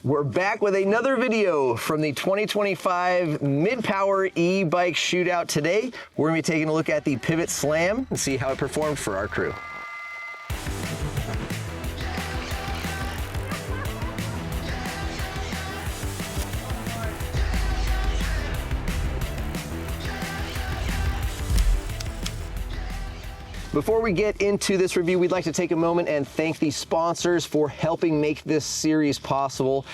We're back with another video from the 2025 Mid-Power e-bike shootout. Today, we're gonna be taking a look at the Pivot Slam and see how it performed for our crew. Before we get into this review, we'd like to take a moment and thank the sponsors for helping make this series possible.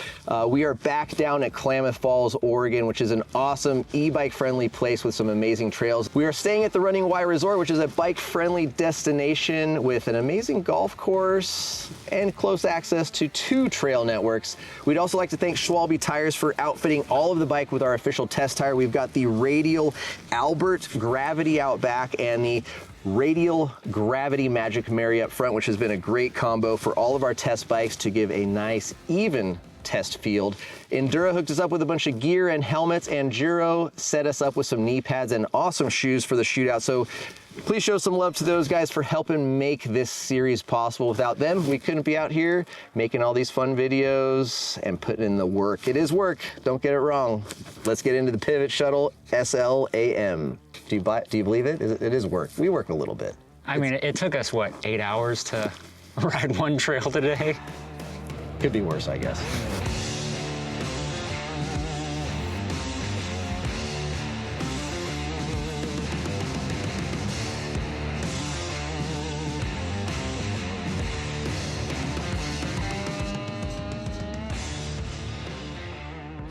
We are back down at Klamath Falls, Oregon, which is an awesome e-bike friendly place with some amazing trails. We are staying at the Running Y Resort, which is a bike friendly destination with an amazing golf course and close access to 2 trail networks. We'd also like to thank Schwalbe Tires for outfitting all of the bike with our official test tire. We've got the Radial Albert Gravity out back and the Radial Gravity Magic Mary up front, which has been a great combo for all of our test bikes to give a nice, even test field. Endura hooked us up with a bunch of gear and helmets, and Giro set us up with some knee pads and awesome shoes for the shootout. So please show some love to those guys for helping make this series possible. Without them, we couldn't be out here making all these fun videos and putting in the work. It is work, don't get it wrong. Let's get into the Pivot Shuttle SL AM. Do you believe it? It is work. We work a little bit. I mean, it took us, what, 8 hours to ride one trail today? Could be worse, I guess.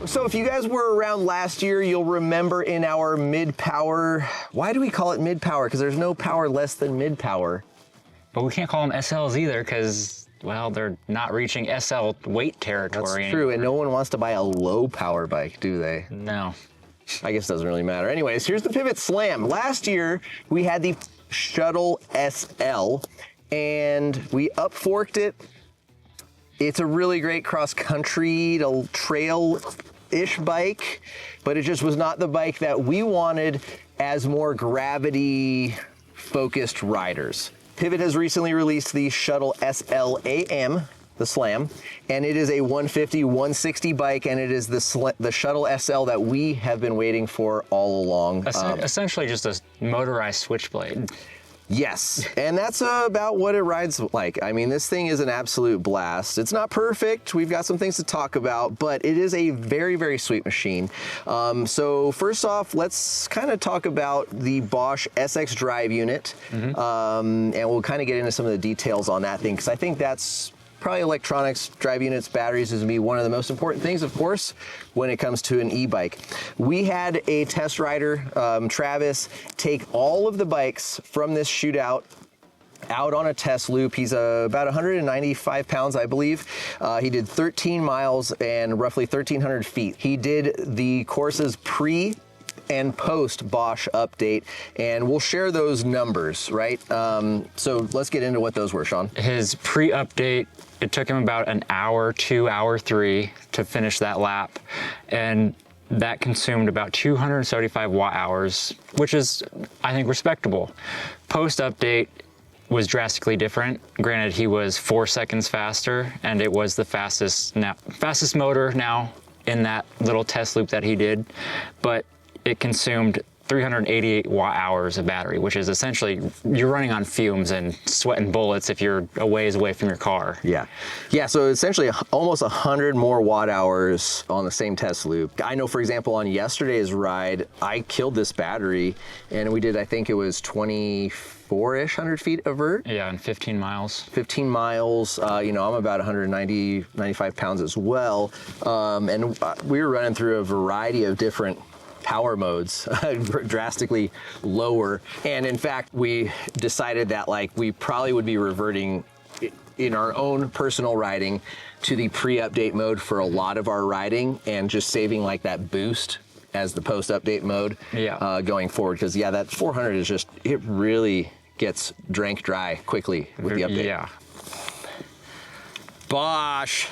So if you guys were around last year, you'll remember in our mid-power, why do we call it mid-power? Because there's no power less than mid-power. But we can't call them SLs either because, well, they're not reaching SL weight territory. That's true, and no one wants to buy a low-power bike, do they? No. I guess it doesn't really matter. Anyways, here's the Pivot Slam. Last year, we had the Shuttle SL, and we up-forked it. It's a really great cross-country trail-ish bike, but it just was not the bike that we wanted as more gravity-focused riders. Pivot has recently released the Shuttle SL AM, the Slam, and it is a 150, 160 bike, and it is the Shuttle SL that we have been waiting for all along. Essentially just a motorized switchblade. Yes, and that's about what it rides like. I mean, this thing is an absolute blast. It's not perfect. We've got some things to talk about, but it is a very, very sweet machine. So first off, let's kind of talk about the Bosch SX drive unit, and we'll kind of get into some of the details on that thing, because I think that's probably electronics, drive units, batteries is gonna be one of the most important things, of course, when it comes to an e-bike. We had a test rider, Travis, take all of the bikes from this shootout out on a test loop. He's about 195 pounds, I believe. He did 13 miles and roughly 1,300 feet. He did the course's pre and post Bosch update, and we'll share those numbers, right? So let's get into what those were, Sean. His pre-update, it took him about an hour, 2 hour 3 to finish that lap, and that consumed about 275 watt hours, which is, I think, respectable. Post-update was drastically different. Granted, he was 4 seconds faster, and it was the fastest motor now in that little test loop that he did, but it consumed 388 watt hours of battery, which is essentially, you're running on fumes and sweating bullets if you're a ways away from your car. Yeah, so essentially almost 100 more watt hours on the same test loop. I know, for example, on yesterday's ride, I killed this battery, and we did, I think it was 24-ish 100 feet of vert. Yeah, and 15 miles. 15 miles, you know, I'm about 95 pounds as well, and we were running through a variety of different power modes, drastically lower. And in fact, we decided that we probably would be reverting in our own personal riding to the pre-update mode for a lot of our riding, and just saving that boost as the post-update mode going forward. Because that 400 is just, it really gets drank dry quickly with the update. Yeah. Bosch.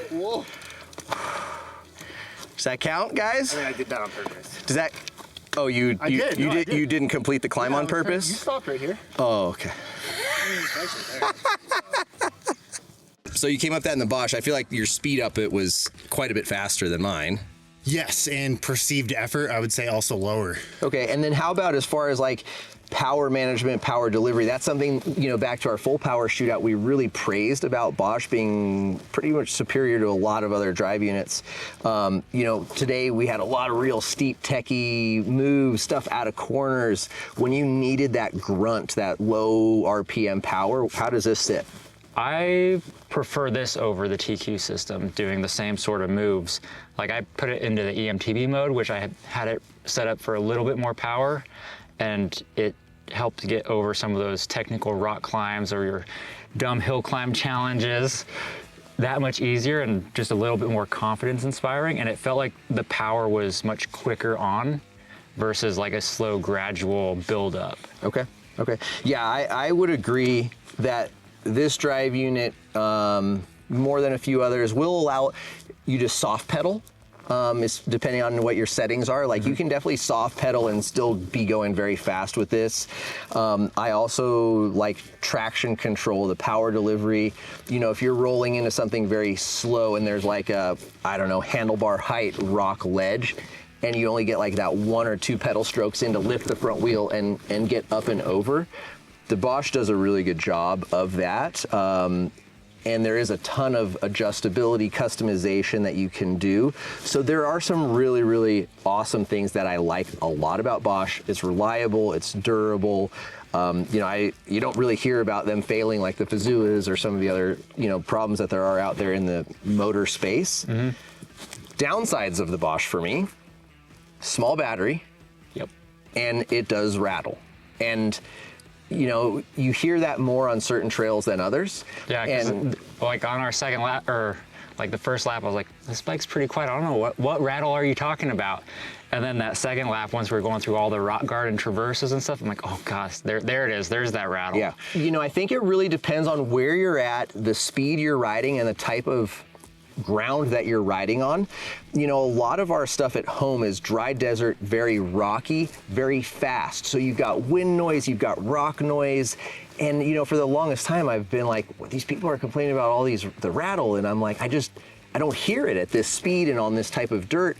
Whoa. Does that count, guys? I mean, I did that on purpose. Does that? Oh, you did. You didn't complete the climb on purpose? You stopped right here. Oh, okay. So you came up that in the Bosch. I feel like your speed up it was quite a bit faster than mine. Yes, and perceived effort, I would say also lower. Okay, and then how about as far as like power management, power delivery? That's something, you know, back to our full power shootout, we really praised about Bosch being pretty much superior to a lot of other drive units. You know, today we had a lot of real steep, techie moves, stuff out of corners. When you needed that grunt, that low RPM power, how does this sit? I prefer this over the TQ system, doing the same sort of moves. Like I put it into the eMTB mode, which I had it set up for a little bit more power, and it helped to get over some of those technical rock climbs or your dumb hill climb challenges that much easier and just a little bit more confidence inspiring. And it felt like the power was much quicker on versus like a slow gradual build up. Okay, okay. Yeah, I would agree that this drive unit, more than a few others, will allow you to soft pedal. It's depending on what your settings are. Like you can definitely soft pedal and still be going very fast with this. I also like traction control, the power delivery. You know, if you're rolling into something very slow and there's like a, I don't know, handlebar height rock ledge, and you only get like that 1 or 2 pedal strokes in to lift the front wheel and get up and over. The Bosch does a really good job of that. And there is a ton of adjustability, customization that you can do. So there are some really, really awesome things that I like a lot about Bosch. It's reliable, it's durable. You know, you don't really hear about them failing like the Fazooas or some of the other, you know, problems that there are out there in the motor space. Downsides of the Bosch for me, small battery. Yep. And it does rattle. And you know, you hear that more on certain trails than others. Yeah, and like on our second lap, or like the first lap, I was like, this bike's pretty quiet. I don't know, what rattle are you talking about? And then that second lap, once we were going through all the rock garden traverses and stuff, I'm like, oh gosh, there it is. There's that rattle. Yeah. You know, I think it really depends on where you're at, the speed you're riding, and the type of ground that you're riding on. You know, a lot of our stuff at home is dry desert, very rocky, very fast. So you've got wind noise, you've got rock noise. And you know, for the longest time I've been like, well, these people are complaining about all the rattle, and I'm like, I don't hear it at this speed and on this type of dirt.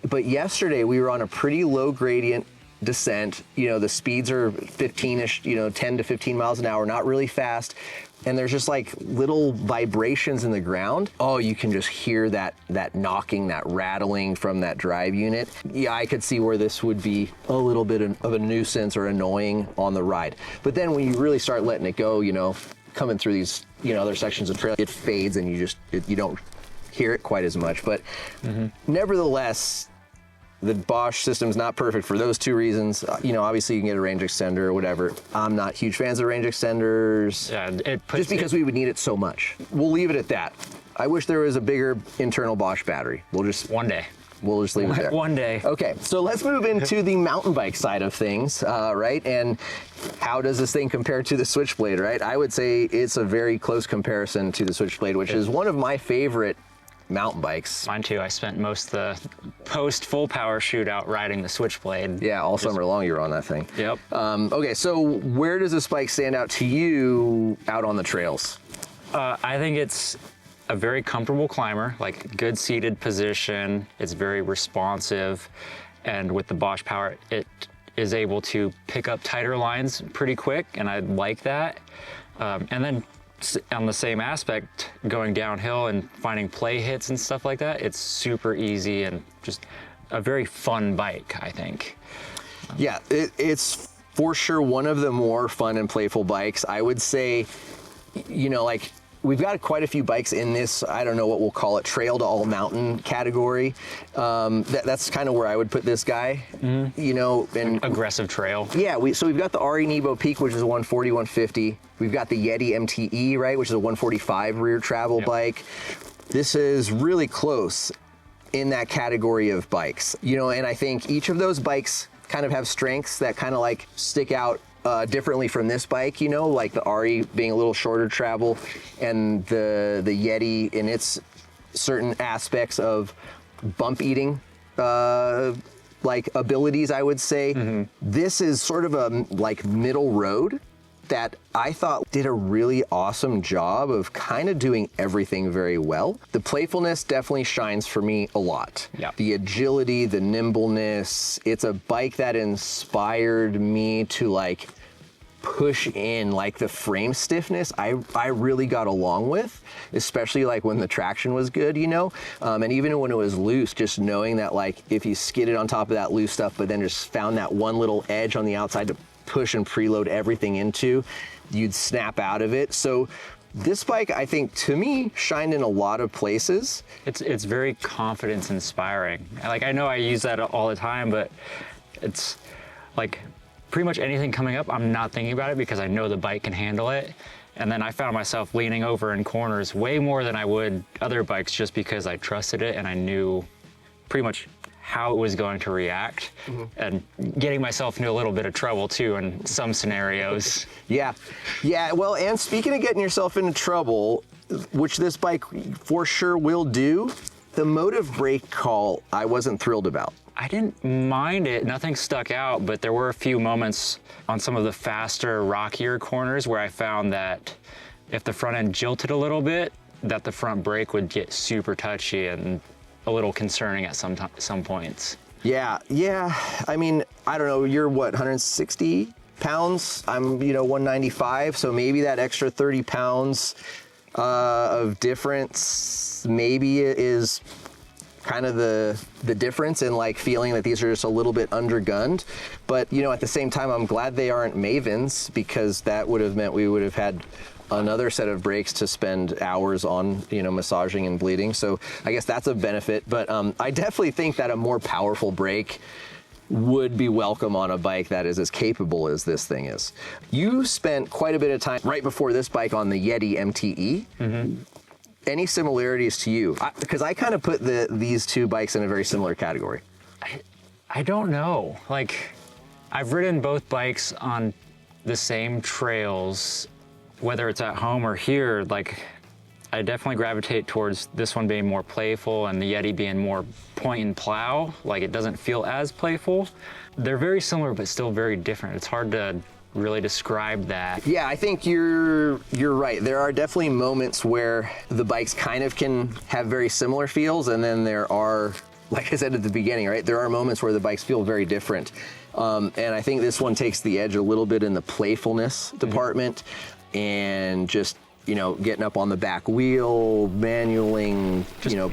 But yesterday we were on a pretty low gradient descent. You know, the speeds are 15-ish, you know, 10 to 15 miles an hour, not really fast. And there's just like little vibrations in the ground. Oh, you can just hear that knocking, that rattling from that drive unit. Yeah, I could see where this would be a little bit of a nuisance or annoying on the ride. But then when you really start letting it go, you know, coming through these, you know, other sections of trail, it fades and you don't hear it quite as much. But nevertheless, the Bosch system's not perfect for those two reasons. You know, obviously you can get a range extender or whatever. I'm not huge fans of range extenders. Yeah, just because we would need it so much. We'll leave it at that. I wish there was a bigger internal Bosch battery. One day. We'll just leave it there. One day. Okay, so let's move into the mountain bike side of things, right? And how does this thing compare to the Switchblade, right? I would say it's a very close comparison to the Switchblade, which is one of my favorite mountain bikes. Mine too. I spent most of the post full power shootout riding the Switchblade. Yeah, all summer long you were on that thing. Yep. Okay, so where does this bike stand out to you out on the trails? I think it's a very comfortable climber, like good seated position. It's very responsive, and with the Bosch power, it is able to pick up tighter lines pretty quick, and I like that. And then on the same aspect, going downhill and finding play hits and stuff like that, it's super easy and just a very fun bike, I think. Yeah, it's for sure one of the more fun and playful bikes. I would say, you know, like we've got quite a few bikes in this, I don't know what we'll call it, trail to all mountain category. That's kind of where I would put this guy, you know. And aggressive trail. Yeah, so we've got the RE Nebo Peak, which is a 140, 150. We've got the Yeti MTE, right, which is a 145 rear travel bike. This is really close in that category of bikes. You know, and I think each of those bikes kind of have strengths that kind of like stick out differently from this bike, you know, like the RE being a little shorter travel and the Yeti in its certain aspects of bump eating like abilities, I would say. This is sort of a like middle road. that I thought did a really awesome job of kind of doing everything very well. The playfulness definitely shines for me a lot. Yeah. The agility, the nimbleness, it's a bike that inspired me to like push in. Like the frame stiffness, I really got along with, especially like when the traction was good, you know? And even when it was loose, just knowing that like if you skidded on top of that loose stuff, but then just found that one little edge on the outside to push and preload everything into, you'd snap out of it. So this bike, I think, to me, shined in a lot of places. It's very confidence inspiring. Like, I know I use that all the time, but it's like pretty much anything coming up, I'm not thinking about it because I know the bike can handle it. And then I found myself leaning over in corners way more than I would other bikes just because I trusted it and I knew pretty much how it was going to react, and getting myself into a little bit of trouble too in some scenarios. Yeah, well, and speaking of getting yourself into trouble, which this bike for sure will do, the motive brake call I wasn't thrilled about. I didn't mind it, nothing stuck out, but there were a few moments on some of the faster, rockier corners where I found that if the front end jilted a little bit, that the front brake would get super touchy and a little concerning at some points. Yeah. I mean, I don't know, you're what, 160 pounds? I'm, 195, so maybe that extra 30 pounds of difference maybe is kind of the difference in like feeling that these are just a little bit undergunned. But, at the same time, I'm glad they aren't Mavens, because that would have meant we would have had another set of brakes to spend hours on, massaging and bleeding. So I guess that's a benefit, but I definitely think that a more powerful brake would be welcome on a bike that is as capable as this thing is. You spent quite a bit of time right before this bike on the Yeti MTE. Mm-hmm. Any similarities to you? Because I kind of put these two bikes in a very similar category. I don't know. Like, I've ridden both bikes on the same trails, whether it's at home or here. Like, I definitely gravitate towards this one being more playful and the Yeti being more point and plow. Like, it doesn't feel as playful. They're very similar, but still very different. It's hard to really describe that. Yeah, I think you're right. There are definitely moments where the bikes kind of can have very similar feels, and then there are, like I said at the beginning, right? There are moments where the bikes feel very different. And I think this one takes the edge a little bit in the playfulness department, and just, getting up on the back wheel, manualing,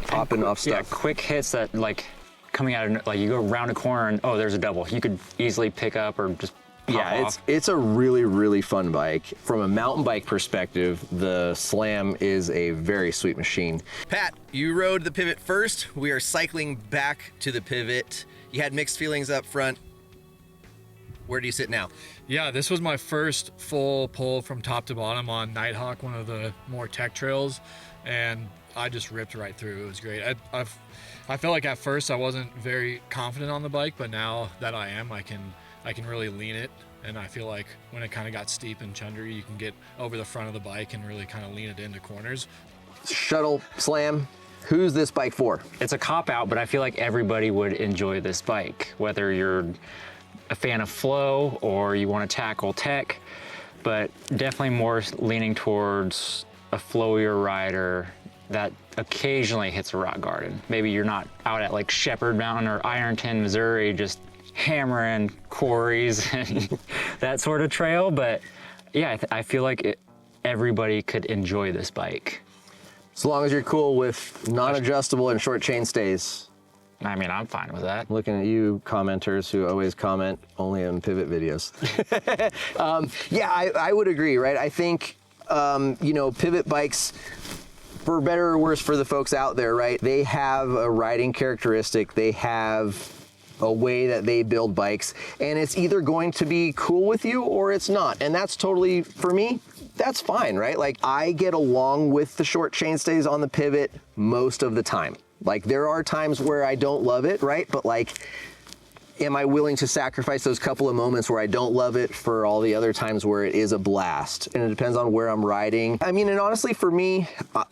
popping off stuff. Yeah, quick hits that, like, coming out of, like, you go around a corner and, oh, there's a double. You could easily pick up or just pop off. It's a really, really fun bike. From a mountain bike perspective, the Slam is a very sweet machine. Pat, you rode the Pivot first. We are cycling back to the Pivot. You had mixed feelings up front. Where do you sit now? Yeah, this was my first full pull from top to bottom on Nighthawk, one of the more tech trails, and I just ripped right through. It was great. I felt like at first I wasn't very confident on the bike, but now that I am, I can really lean it, and I feel like when it kind of got steep and chundery, you can get over the front of the bike and really kind of lean it into corners. Shuttle Slam, who's this bike for? It's a cop-out, but I feel like everybody would enjoy this bike, whether you're a fan of flow or you want to tackle tech, but definitely more leaning towards a flowier rider that occasionally hits a rock garden. Maybe you're not out at like Shepherd Mountain or Ironton, Missouri, just hammering quarries and that sort of trail, but yeah, I feel like everybody could enjoy this bike. As long as you're cool with non-adjustable and short chain stays. I mean, I'm fine with that. Looking at you commenters who always comment only on Pivot videos. Yeah, I would agree, right? I think, Pivot bikes, for better or worse for the folks out there, right? They have a riding characteristic. They have a way that they build bikes, and it's either going to be cool with you or it's not. And that's totally, for me, that's fine, right? Like, I get along with the short chainstays on the Pivot most of the time. Like, there are times where I don't love it, right? But like, am I willing to sacrifice those couple of moments where I don't love it for all the other times where it is a blast? And it depends on where I'm riding. I mean, and honestly for me,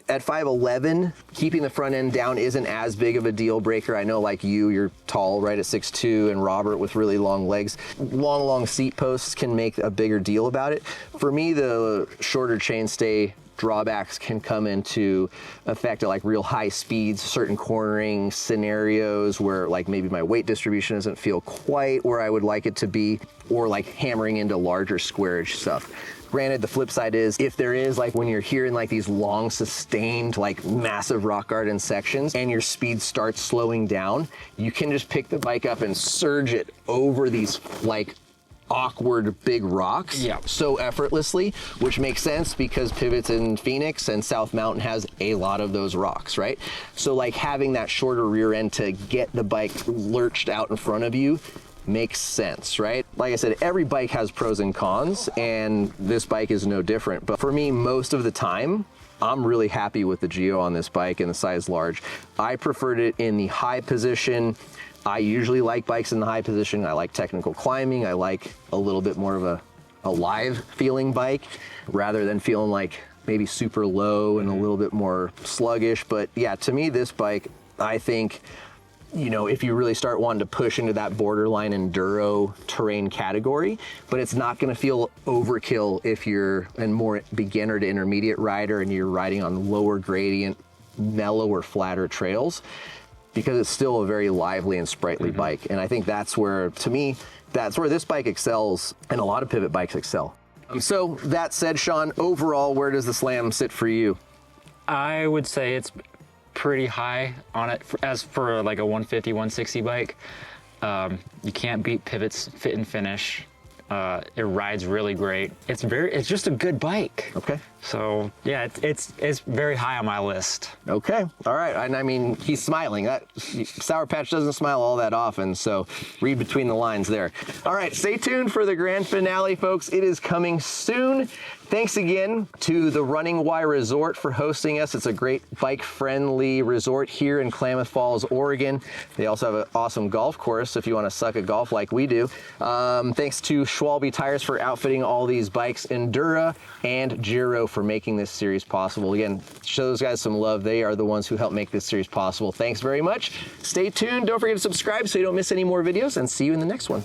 at 5'11", keeping the front end down isn't as big of a deal breaker. I know like you're tall, right, at 6'2", and Robert with really long legs. Long seat posts can make a bigger deal about it. For me, the shorter chainstay drawbacks can come into effect at like real high speeds, certain cornering scenarios where like maybe my weight distribution doesn't feel quite where I would like it to be, or like hammering into larger squareage stuff. Granted, the flip side is if there is like when you're hearing like these long sustained like massive rock garden sections and your speed starts slowing down, you can just pick the bike up and surge it over these like awkward big rocks so effortlessly, which makes sense because pivots in Phoenix and South Mountain has a lot of those rocks, right? So like having that shorter rear end to get the bike lurched out in front of you makes sense, right? Like I said, every bike has pros and cons, and this bike is no different. But for me, most of the time, I'm really happy with the Giro on this bike in the size large. I preferred it in the high position. I usually like bikes in the high position. I like technical climbing. I like a little bit more of a live feeling bike rather than feeling like maybe super low and a little bit more sluggish. But yeah, to me, this bike, I think, you know, if you really start wanting to push into that borderline enduro terrain category, but it's not going to feel overkill if you're a more beginner to intermediate rider and you're riding on lower gradient, mellower, flatter trails, because it's still a very lively and sprightly bike. And I think that's where, to me, that's where this bike excels and a lot of pivot bikes excel. So that said, Sean, overall, where does the Slam sit for you? I would say it's pretty high on it as for like a 150, 160 bike. You can't beat Pivot's fit and finish. It rides really great. It's just a good bike. Okay. So yeah, it's very high on my list. Okay, all right. And I mean, he's smiling. That Sour Patch doesn't smile all that often, so read between the lines there. All right, stay tuned for the grand finale, folks. It is coming soon. Thanks again to the Running Y Resort for hosting us. It's a great bike-friendly resort here in Klamath Falls, Oregon. They also have an awesome golf course if you want to suck at golf like we do. Thanks to Schwalbe Tires for outfitting all these bikes, Endura and Giro for making this series possible. Again, show those guys some love. They are the ones who help make this series possible. Thanks very much. Stay tuned. Don't forget to subscribe so you don't miss any more videos, and see you in the next one.